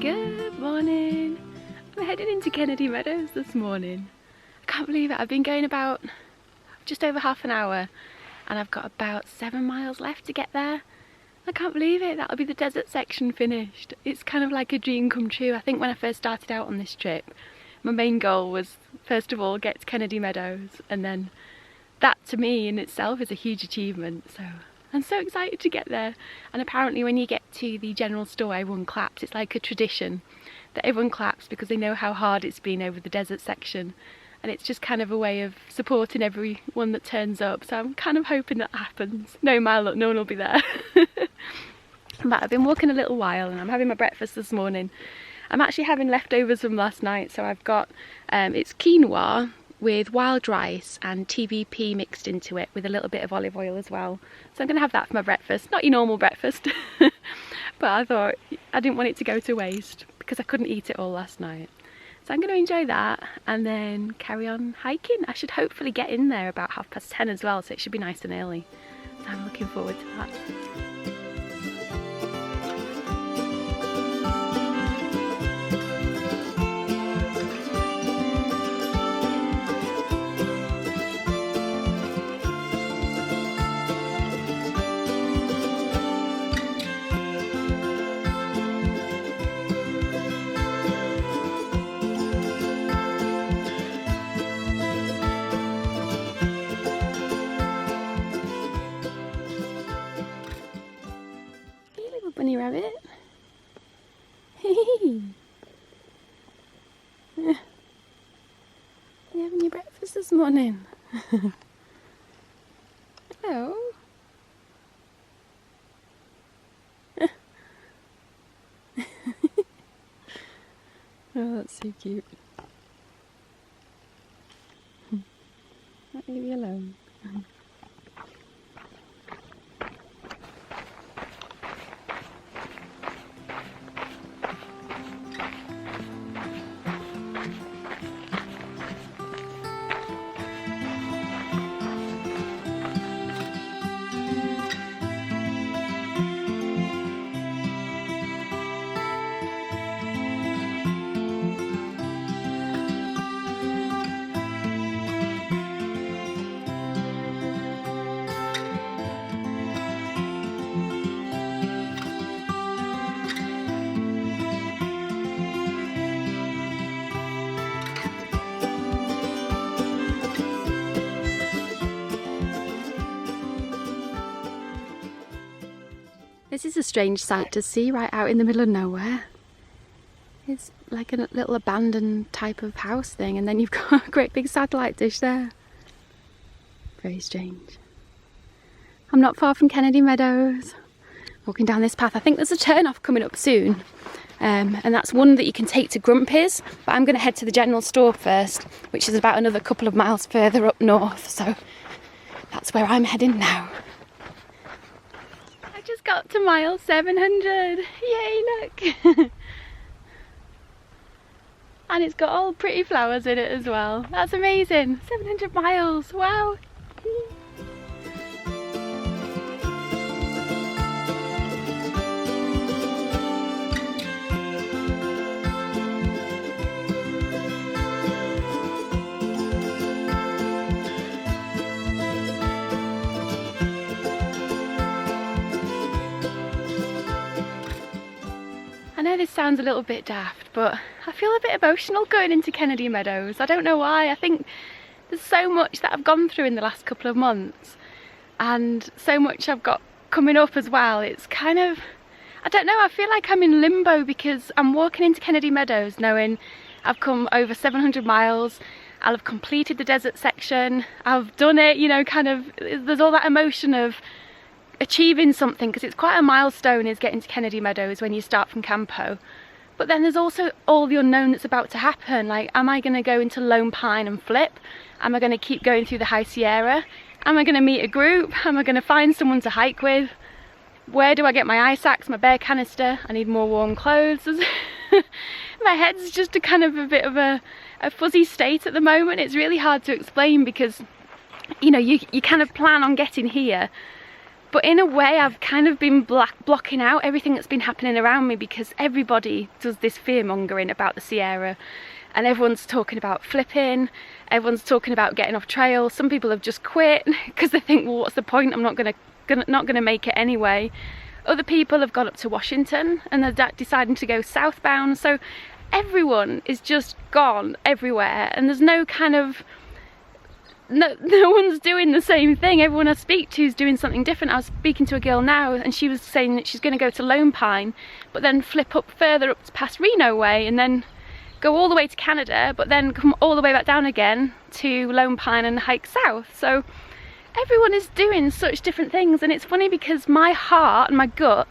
Good morning. I'm heading into Kennedy Meadows this morning. I can't believe it. I've been going about just over half an hour and I've got about 7 miles left to get there. I can't believe it. That'll be the desert section finished. It's kind of like a dream come true. I think when I first started out on this trip, my main goal was first of all get to Kennedy Meadows, and then that to me in itself is a huge achievement. So I'm so excited to get there. And apparently when you get to the general store, everyone claps. It's like a tradition that everyone claps because they know how hard it's been over the desert section. And it's just kind of a way of supporting everyone that turns up. So I'm kind of hoping that happens. No one will be there. But I've been walking a little while and I'm having my breakfast this morning. I'm actually having leftovers from last night. So I've got, it's quinoa with wild rice and TVP mixed into it with a little bit of olive oil as well. So I'm going to have that for my breakfast. Not your normal breakfast, but I thought I didn't want it to go to waste because I couldn't eat it all last night. So I'm going to enjoy that and then carry on hiking. I should hopefully get in there about 10:30 as well, so it should be nice and early. So I'm looking forward to that. Bunny rabbit. Hey. You having your breakfast this morning? Hello. Oh, that's so cute. Let me be alone. This is a strange sight to see right out in the middle of nowhere. It's like a little abandoned type of house thing, and then you've got a great big satellite dish there. Very strange. I'm not far from Kennedy Meadows. Walking down this path. I think there's a turn off coming up soon, and that's one that you can take to Grumpy's, but I'm going to head to the general store first, which is about another couple of miles further up north, so that's where I'm heading now. Just got to mile 700. Yay, look. And it's got all pretty flowers in it as well. That's amazing. 700 miles. Wow. I know this sounds a little bit daft, but I feel a bit emotional going into Kennedy Meadows. I don't know why. I think there's so much that I've gone through in the last couple of months and so much I've got coming up as well. It's kind of, I don't know, I feel like I'm in limbo because I'm walking into Kennedy Meadows knowing I've come over 700 miles, I'll have completed the desert section, I've done it, you know, kind of, there's all that emotion of achieving something, because it's quite a milestone is getting to Kennedy Meadows when you start from Campo. But then there's also all the unknown that's about to happen. Like, am I going to go into Lone Pine and flip? Am I going to keep going through the High Sierra? Am I going to meet a group? Am I going to find someone to hike with? Where do I get my ice axe, my bear canister? I need more warm clothes. My head's just a kind of a bit of a fuzzy state at the moment. It's really hard to explain because, you know, you kind of plan on getting here, But in a way, I've kind of been blocking out everything that's been happening around me, because everybody does this fear-mongering about the Sierra, and everyone's talking about flipping, everyone's talking about getting off trail. Some people have just quit because they think, well, what's the point? I'm not gonna make it anyway. Other people have gone up to Washington and they're deciding to go southbound. So everyone is just gone everywhere, and there's no kind of no one's doing the same thing. Everyone I speak to is doing something different. I was speaking to a girl now, and she was saying that she's going to go to Lone Pine, but then flip up further up past Reno way, and then go all the way to Canada, but then come all the way back down again to Lone Pine and hike south. So everyone is doing such different things, and it's funny because my heart and my gut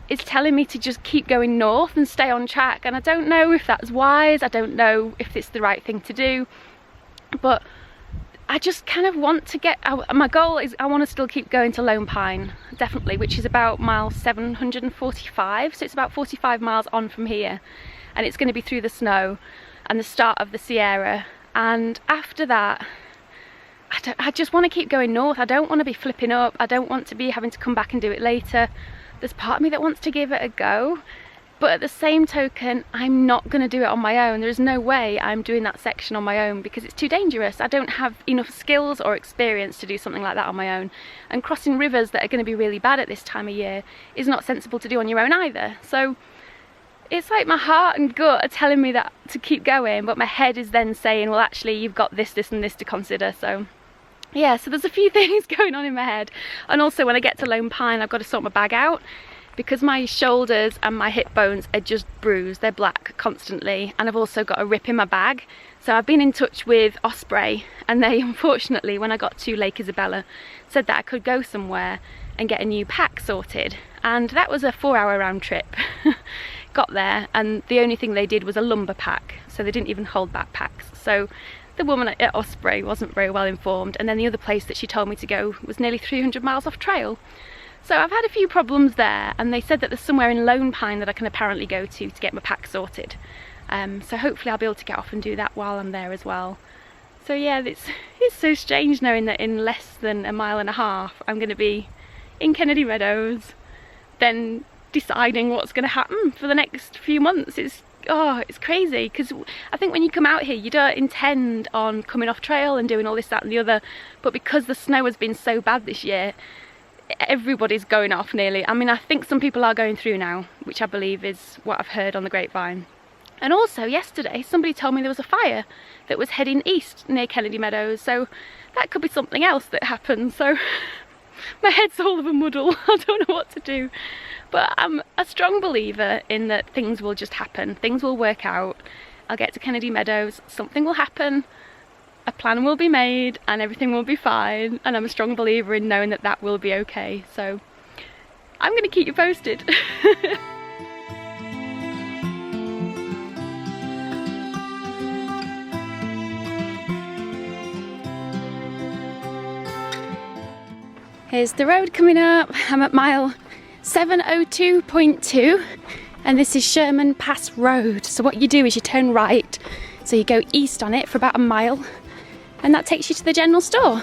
is telling me to just keep going north and stay on track, and I don't know if that's wise, I don't know if it's the right thing to do, but I just kind of want to get, my goal is I want to still keep going to Lone Pine, definitely, which is about mile 745, so it's about 45 miles on from here, and it's going to be through the snow and the start of the Sierra. And after that, I just want to keep going north. I don't want to be flipping up, I don't want to be having to come back and do it later. There's part of me that wants to give it a go, but at the same token, I'm not going to do it on my own. There's no way I'm doing that section on my own because it's too dangerous. I don't have enough skills or experience to do something like that on my own. And crossing rivers that are going to be really bad at this time of year is not sensible to do on your own either. So it's like my heart and gut are telling me that to keep going, but my head is then saying, well, actually, you've got this, this and this to consider. So yeah, so there's a few things going on in my head. And also when I get to Lone Pine, I've got to sort my bag out, because my shoulders and my hip bones are just bruised. They're black constantly, and I've also got a rip in my bag. So I've been in touch with Osprey, and they unfortunately, when I got to Lake Isabella, said that I could go somewhere and get a new pack sorted, and that was a 4-hour round trip. Got there, and the only thing they did was a lumber pack, so they didn't even hold backpacks. So the woman at Osprey wasn't very well informed, and then the other place that she told me to go was nearly 300 miles off trail. So I've had a few problems there, and they said that there's somewhere in Lone Pine that I can apparently go to get my pack sorted. So hopefully I'll be able to get off and do that while I'm there as well. So yeah, it's so strange knowing that in less than a mile and a half I'm going to be in Kennedy Meadows, then deciding what's going to happen for the next few months. It's crazy, because I think when you come out here you don't intend on coming off trail and doing all this, that and the other, but because the snow has been so bad this year, everybody's going off nearly. I mean, I think some people are going through now, which I believe is what I've heard on the grapevine. And also yesterday somebody told me there was a fire that was heading east near Kennedy Meadows, so that could be something else that happened. So my head's all of a muddle. I don't know what to do, but I'm a strong believer in that things will just happen, things will work out. I'll get to Kennedy Meadows, something will happen, a plan will be made, and everything will be fine, and I'm a strong believer in knowing that that will be okay. So I'm going to keep you posted. Here's the road coming up. I'm at mile 702.2, and this is Sherman Pass Road. So what you do is you turn right, so you go east on it for about a mile, and that takes you to the general store.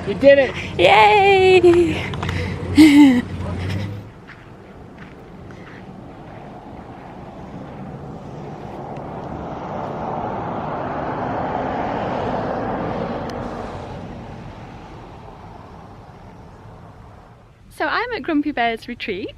You did it! Yay! So I'm at Grumpy Bear's retreat.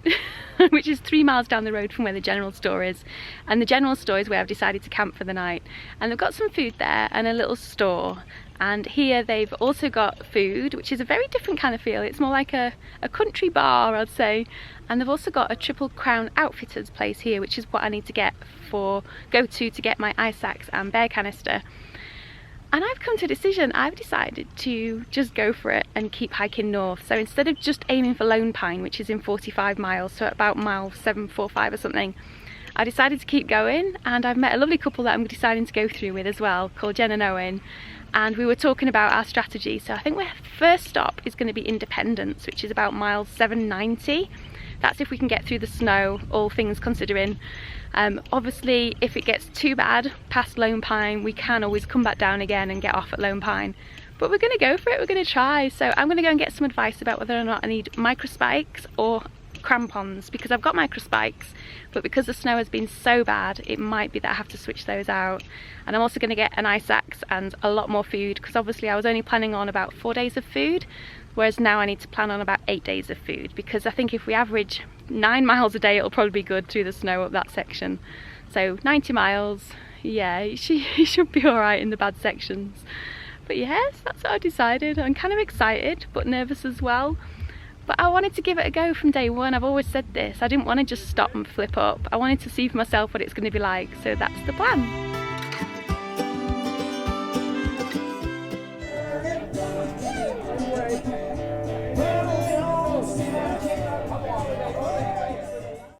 which is 3 miles down the road from where the general store is. And the general store is where I've decided to camp for the night. And they've got some food there and a little store. And here they've also got food, which is a very different kind of feel. It's more like a country bar, I'd say. And they've also got a Triple Crown Outfitters place here, which is what I need to go to get my ice axe and bear canister. And I've come to a decision. I've decided to just go for it and keep hiking north. So instead of just aiming for Lone Pine, which is in 45 miles, so at about mile 745 or something, I decided to keep going. And I've met a lovely couple that I'm deciding to go through with as well, called Jen and Owen. And we were talking about our strategy. So I think our first stop is going to be Independence, which is about mile 790. That's if we can get through the snow, all things considering. Obviously, if it gets too bad past Lone Pine, we can always come back down again and get off at Lone Pine. But we're going to go for it, we're going to try. So I'm going to go and get some advice about whether or not I need micro spikes or crampons, because I've got micro spikes, but because the snow has been so bad, it might be that I have to switch those out. And I'm also going to get an ice axe and a lot more food, because obviously I was only planning on about 4 days of food, whereas now I need to plan on about 8 days of food, because I think if we average 9 miles a day, it'll probably be good through the snow up that section. So 90 miles, yeah, you should be all right in the bad sections. But yes, that's what I decided. I'm kind of excited, but nervous as well. But I wanted to give it a go from day one. I've always said this. I didn't want to just stop and flip up. I wanted to see for myself what it's going to be like. So that's the plan.